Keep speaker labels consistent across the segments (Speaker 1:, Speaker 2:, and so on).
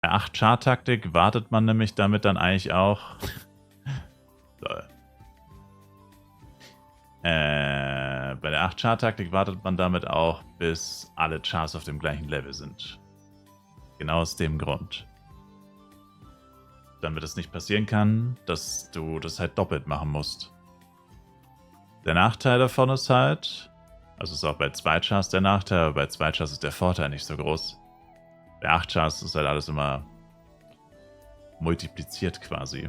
Speaker 1: Bei 8 Char-Taktik wartet man nämlich damit dann eigentlich auch. Bei der 8 Char-Taktik wartet man damit auch, bis alle Chars auf dem gleichen Level sind. Genau aus dem Grund. Damit es nicht passieren kann, dass du das halt doppelt machen musst. Der Nachteil davon ist halt, also ist auch bei 2 Chars der Nachteil, aber bei 2 Chars ist der Vorteil nicht so groß. Bei 8 Chars ist halt alles immer multipliziert quasi.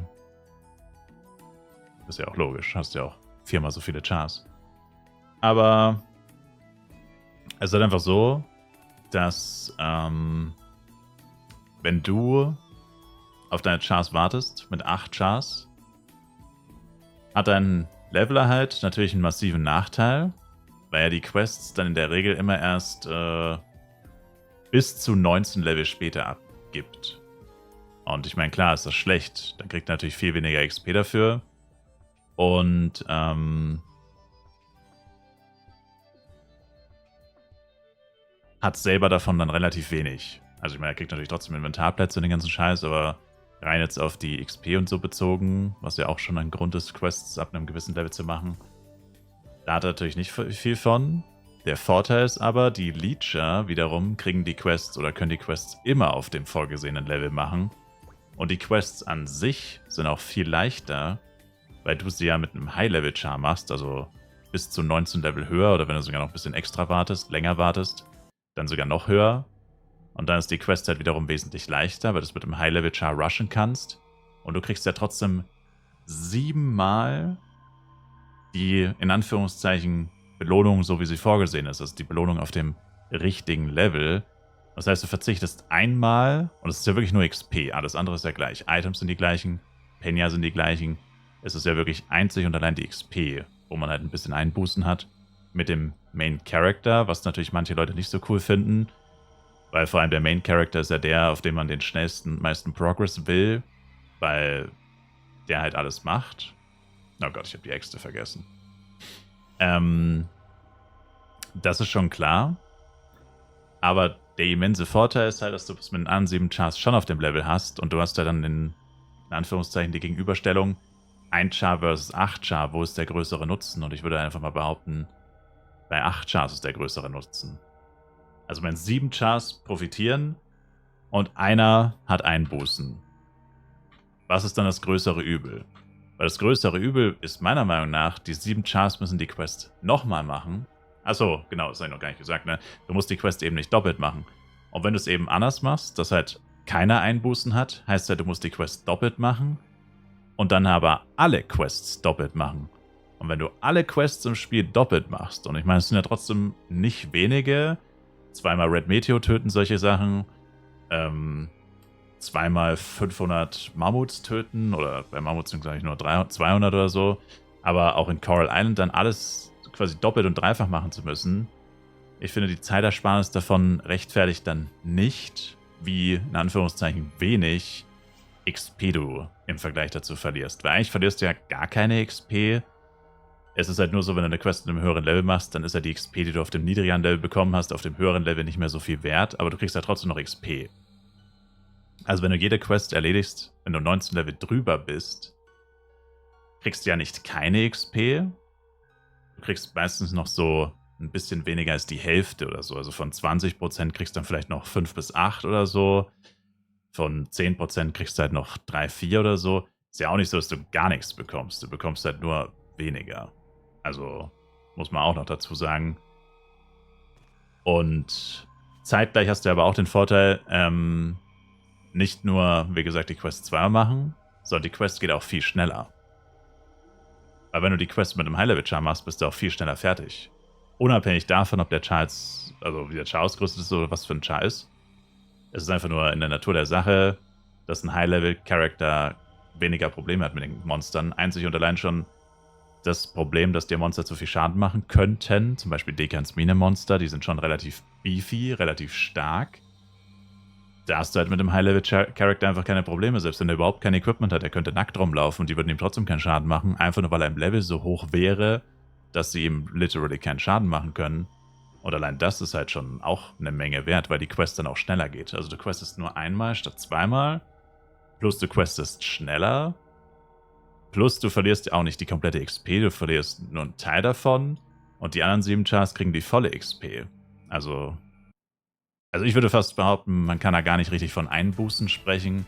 Speaker 1: Ist ja auch logisch, hast ja auch 4-mal so viele Chars. Aber es ist halt einfach so, dass wenn du auf deine Chars wartest mit 8 Chars, hat dein Leveler halt natürlich einen massiven Nachteil, weil er die Quests dann in der Regel immer erst bis zu 19 Level später abgibt. Und ich meine, klar ist das schlecht. Dann kriegt er natürlich viel weniger XP dafür. Und hat selber davon dann relativ wenig. Also ich meine, er kriegt natürlich trotzdem Inventarplätze und den ganzen Scheiß, aber rein jetzt auf die XP und so bezogen, was ja auch schon ein Grund ist, Quests ab einem gewissen Level zu machen, da hat er natürlich nicht viel von. Der Vorteil ist aber, die Leecher wiederum kriegen die Quests oder können die Quests immer auf dem vorgesehenen Level machen. Und die Quests an sich sind auch viel leichter, weil du sie ja mit einem High-Level-Char machst, also bis zu 19 Level höher oder wenn du sogar noch ein bisschen extra wartest, länger wartest, dann sogar noch höher. Und dann ist die Quest halt wiederum wesentlich leichter, weil du es mit einem High-Level-Char rushen kannst. Und du kriegst ja trotzdem 7-mal die, in Anführungszeichen, Belohnung, so wie sie vorgesehen ist. Also die Belohnung auf dem richtigen Level. Das heißt, du verzichtest einmal, und es ist ja wirklich nur XP, alles andere ist ja gleich. Items sind die gleichen, Penya sind die gleichen. Es ist ja wirklich einzig und allein die XP, wo man halt ein bisschen Einbußen hat mit dem Main Character, was natürlich manche Leute nicht so cool finden. Weil vor allem der Main Character ist ja der, auf dem man den meisten Progress will, weil der halt alles macht. Oh Gott, ich habe die Äxte vergessen. Das ist schon klar. Aber der immense Vorteil ist halt, dass du es mit den anderen 7 Chars schon auf dem Level hast und du hast ja dann in Anführungszeichen die Gegenüberstellung 1 Char versus 8 Char, wo ist der größere Nutzen? Und ich würde einfach mal behaupten, bei 8 Chars ist der größere Nutzen. Also wenn 7 Chars profitieren und einer hat Einbußen. Was ist dann das größere Übel? Weil das größere Übel ist meiner Meinung nach, die 7 Chars müssen die Quest nochmal machen. Achso, genau, das habe ich noch gar nicht gesagt, ne? Du musst die Quest eben nicht doppelt machen. Und wenn du es eben anders machst, dass halt keiner Einbußen hat, heißt ja, du musst die Quest doppelt machen und dann aber alle Quests doppelt machen. Und wenn du alle Quests im Spiel doppelt machst, und ich meine, es sind ja trotzdem nicht wenige, 2-mal Red Meteor töten solche Sachen, 2-mal 500 Mammuts töten, oder bei Mammuts sind glaube ich nur 200 oder so, aber auch in Coral Island dann alles quasi doppelt und dreifach machen zu müssen. Ich finde, die Zeitersparnis davon rechtfertigt dann nicht, wie in Anführungszeichen wenig XP du im Vergleich dazu verlierst. Weil eigentlich verlierst du ja gar keine XP. Es ist halt nur so, wenn du eine Quest in einem höheren Level machst, dann ist ja die XP, die du auf dem niedrigeren Level bekommen hast, auf dem höheren Level nicht mehr so viel wert, aber du kriegst ja trotzdem noch XP. Also wenn du jede Quest erledigst, wenn du 19 Level drüber bist, kriegst du ja nicht keine XP. Du kriegst meistens noch so ein bisschen weniger als die Hälfte oder so. Also von 20% kriegst du dann vielleicht noch 5 bis 8 oder so. Von 10% kriegst du halt noch 3, 4 oder so. Ist ja auch nicht so, dass du gar nichts bekommst. Du bekommst halt nur weniger. Also muss man auch noch dazu sagen. Und zeitgleich hast du aber auch den Vorteil, nicht nur, wie gesagt, die Quest zweimal machen, sondern die Quest geht auch viel schneller. Weil wenn du die Quest mit einem High-Level-Char machst, bist du auch viel schneller fertig. Unabhängig davon, ob der Char jetzt, also wie der Char ausgerüstet ist oder was für ein Char ist. Es ist einfach nur in der Natur der Sache, dass ein High-Level-Charakter weniger Probleme hat mit den Monstern. Einzig und allein schon das Problem, dass die Monster zu viel Schaden machen könnten. Zum Beispiel Dekans Mine-Monster, die sind schon relativ beefy, relativ stark. Da hast du halt mit dem High-Level-Charakter einfach keine Probleme. Selbst wenn er überhaupt kein Equipment hat, er könnte nackt rumlaufen und die würden ihm trotzdem keinen Schaden machen. Einfach nur, weil er im Level so hoch wäre, dass sie ihm literally keinen Schaden machen können. Und allein das ist halt schon auch eine Menge wert, weil die Quest dann auch schneller geht. Also du questest nur einmal statt zweimal, plus du questest schneller, plus du verlierst auch nicht die komplette XP, du verlierst nur einen Teil davon und die anderen 7 Chars kriegen die volle XP. Also ich würde fast behaupten, man kann da gar nicht richtig von Einbußen sprechen.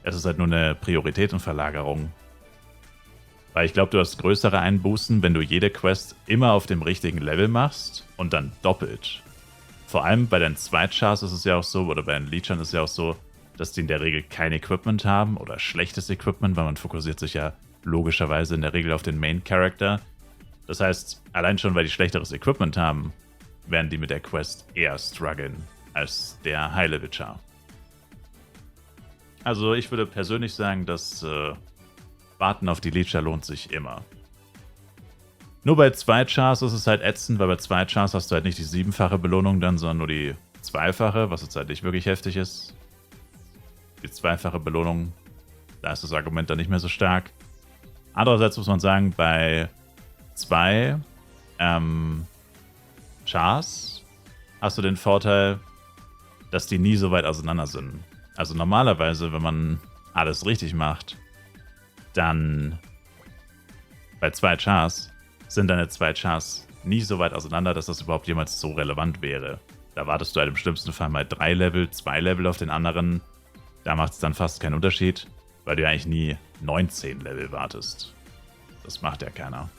Speaker 1: Es ist halt nur eine Prioritätenverlagerung. Weil ich glaube, du hast größere Einbußen, wenn du jede Quest immer auf dem richtigen Level machst und dann doppelt. Vor allem bei den Zweitchars ist es ja auch so, oder bei den Leechern ist es ja auch so, dass die in der Regel kein Equipment haben oder schlechtes Equipment, weil man fokussiert sich ja logischerweise in der Regel auf den Main Character. Das heißt, allein schon, weil die schlechteres Equipment haben, werden die mit der Quest eher strugglen als der High-Level-Char. Also ich würde persönlich sagen, dass Warten auf die Leecher lohnt sich immer. Nur bei 2 Chars ist es halt ätzend, weil bei 2 Chars hast du halt nicht die 7-fache Belohnung dann, sondern nur die 2-fache, was jetzt halt nicht wirklich heftig ist. Die 2-fache Belohnung, da ist das Argument dann nicht mehr so stark. Andererseits muss man sagen, bei 2 Chars hast du den Vorteil, dass die nie so weit auseinander sind. Also normalerweise, wenn man alles richtig macht, dann bei 2 Chars sind deine 2 Chars nie so weit auseinander, dass das überhaupt jemals so relevant wäre. Da wartest du halt im schlimmsten Fall mal 3 Level, 2 Level auf den anderen. Da macht es dann fast keinen Unterschied, weil du ja eigentlich nie 19 Level wartest. Das macht ja keiner.